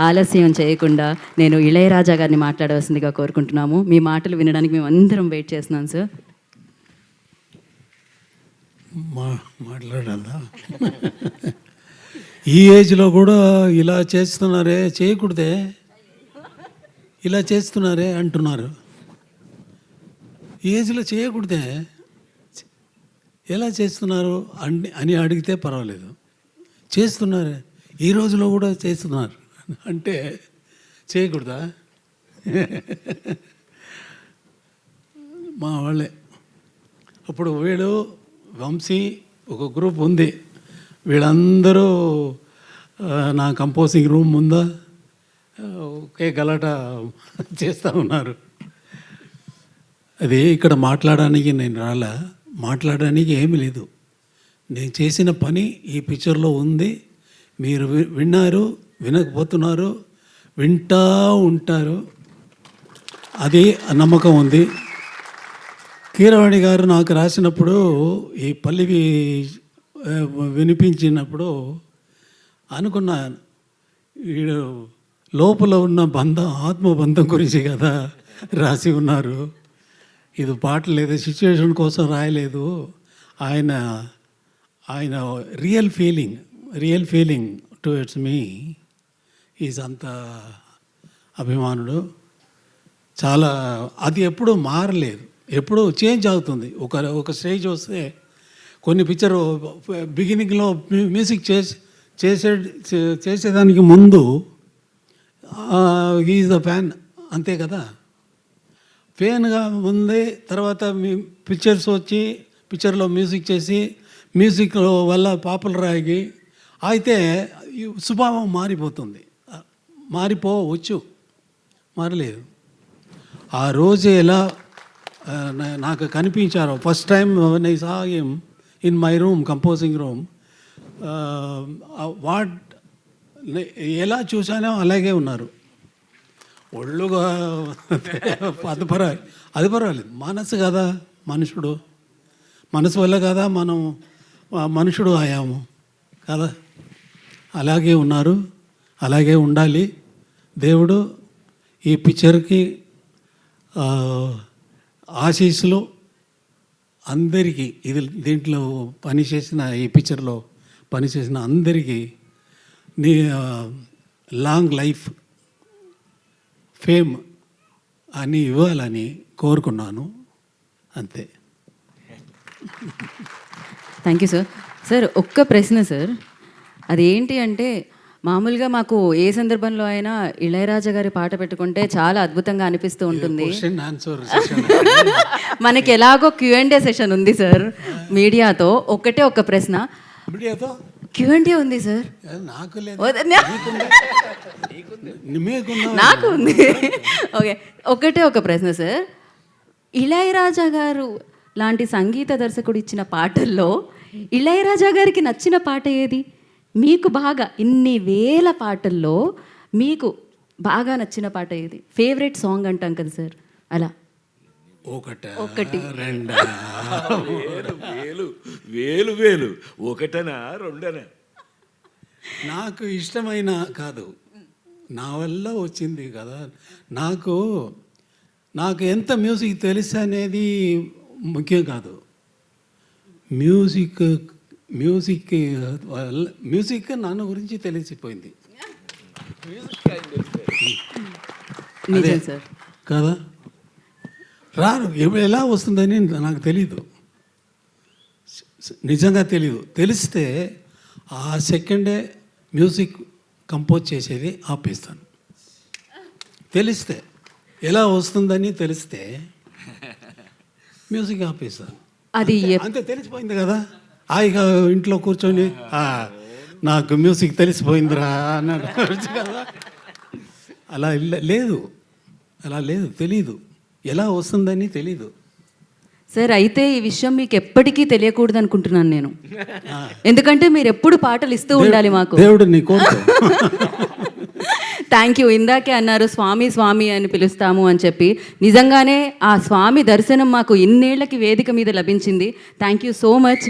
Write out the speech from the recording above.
ఆలస్యం చేయకుండా నేను ఇళయరాజా గారిని మాట్లాడవలసిందిగా కోరుకుంటున్నాము. మీ మాటలు వినడానికి మేము అందరం వెయిట్ చేస్తున్నాం సార్. మాట్లాడాలా? ఈ ఏజ్లో కూడా ఇలా చేస్తున్నారే, చేయకూడదే, ఇలా చేస్తున్నారే అంటున్నారు. ఈ ఏజ్లో చేయకూడదే, ఎలా చేస్తున్నారు అని అడిగితే పర్వాలేదు. చేస్తున్నారే, ఈ రోజులో కూడా చేస్తున్నారు అంటే చేయకూడదా? మా వాళ్ళే అప్పుడు వీడు వంశీ ఒక గ్రూప్ ఉంది, వీళ్ళందరూ నా కంపోజింగ్ రూమ్ ముందా ఒకే గలాట చేస్తూ ఉన్నారు. అది ఇక్కడ మాట్లాడడానికి నేను రాలా, మాట్లాడడానికి ఏమీ లేదు. నేను చేసిన పని ఈ పిక్చర్లో ఉంది. మీరు విన్నారు, వినకపోతున్నారు, వింటూ ఉంటారు, అది నమ్మకం ఉంది. కీరవాణి గారు నాకు రాసినప్పుడు ఈ పల్లవి వినిపించినప్పుడు అనుకున్నాను, వీడు లోపల ఉన్న బంధం, ఆత్మబంధం గురించి కదా రాసి ఉన్నారు. ఇది పాట లేదు, సిచ్యువేషన్ కోసం రాయలేదు. ఆయన ఆయన real feeling towards me is అంత అభిమానుడు. చాలా అది ఎప్పుడూ మారలేదు, ఎప్పుడూ చేంజ్ అవుతుంది. ఒక స్టేజ్ వస్తే కొన్ని పిక్చర్ బిగినింగ్లో మ్యూజిక్ చేసేదానికి ముందు ఈజ్ ద ఫ్యాన్, అంతే కదా. ఫ్యాన్గా ఉంది, తర్వాత పిక్చర్స్ వచ్చి పిక్చర్లో మ్యూజిక్ చేసి మ్యూజిక్ వల్ల పాపులర్ అయ్యి అయితే స్వభావం మారిపోతుంది. మారిపోవచ్చు, మారలేదు. ఆ రోజు ఎలా నాకు కనిపించారు first time I saw him in my room, composing room, ఎలా చూసానో అలాగే ఉన్నారు. ఒళ్ళుగా అది పర్వాలేదు. మనసు కదా, మనసు వల్ల కదా మనం మనుషుడు అయ్యాము కదా. అలాగే ఉన్నారు, అలాగే ఉండాలి. దేవుడు ఈ పిక్చర్కి ఆశీస్సులు అందరికీ, దీంట్లో పనిచేసిన, ఈ పిక్చర్లో పనిచేసిన అందరికీ లాంగ్ లైఫ్, ఫేమ్ అని ఇవ్వాలని కోరుకున్నాను, అంతే. Thank you sir. సార్ ఒక్క ప్రశ్న సార్, అదేంటి అంటే మామూలుగా మాకు ఏ సందర్భంలో అయినా ఇళయరాజా గారి పాట పెట్టుకుంటే చాలా అద్భుతంగా అనిపిస్తూ ఉంటుంది. మనకి ఎలాగో Q&A సెషన్ ఉంది సార్ మీడియాతో. ఒక్క ప్రశ్న, Q&A ఉంది సార్, నాకు ఉంది. ఓకే, ఒక ప్రశ్న సార్. ఇళయరాజా గారు లాంటి సంగీత దర్శకుడు ఇచ్చిన పాటల్లో ఇళయరాజా గారికి నచ్చిన పాట ఏది? మీకు బాగా, ఇన్ని వేల పాటల్లో మీకు బాగా నచ్చిన పాట ఏది? ఫేవరెట్ సాంగ్ అంటాం కదా సార్, అలా ఒకటి రెండా? వేలు ఒకటనా రెండనా? నాకు ఇష్టమైన కాదు, నా వల్ల వచ్చింది కదా. నాకు ఎంత మ్యూజిక్ తెలుసు అనేది ముఖ్యం కాదు. మ్యూజిక్ నాన్న గురించి తెలిసిపోయింది కదా. ఎలా వస్తుందని నాకు తెలీదు, నిజంగా తెలీదు. తెలిస్తే ఆ సెకండే మ్యూజిక్ కంపోజ్ చేసేది ఆపేస్తాను. తెలిస్తే ఎలా వస్తుందని తెలిస్తే మ్యూజిక్ ఆపేస్తాను. అది అంతే, తెలిసిపోయింది కదా. హాయిగా ఇంట్లో కూర్చొని నాకు మ్యూజిక్ తెలిసిపోయిందిరా అన్నాడు కదా. అలా లేదు, తెలీదు, ఎలా వస్తుందని తెలీదు సార్. అయితే ఈ విషయం మీకు ఎప్పటికీ తెలియకూడదు అనుకుంటున్నాను నేను, ఎందుకంటే మీరు ఎప్పుడు పాటలు ఇస్తూ ఉండాలి మాకు. దేవుడు నీ కోరుకో. Thank you. ఇందాకే అన్నారు స్వామి అని పిలుస్తాము అని చెప్పి, నిజంగానే ఆ స్వామి దర్శనం మాకు ఇన్నేళ్లకి వేదిక మీద లభించింది. Thank you so much.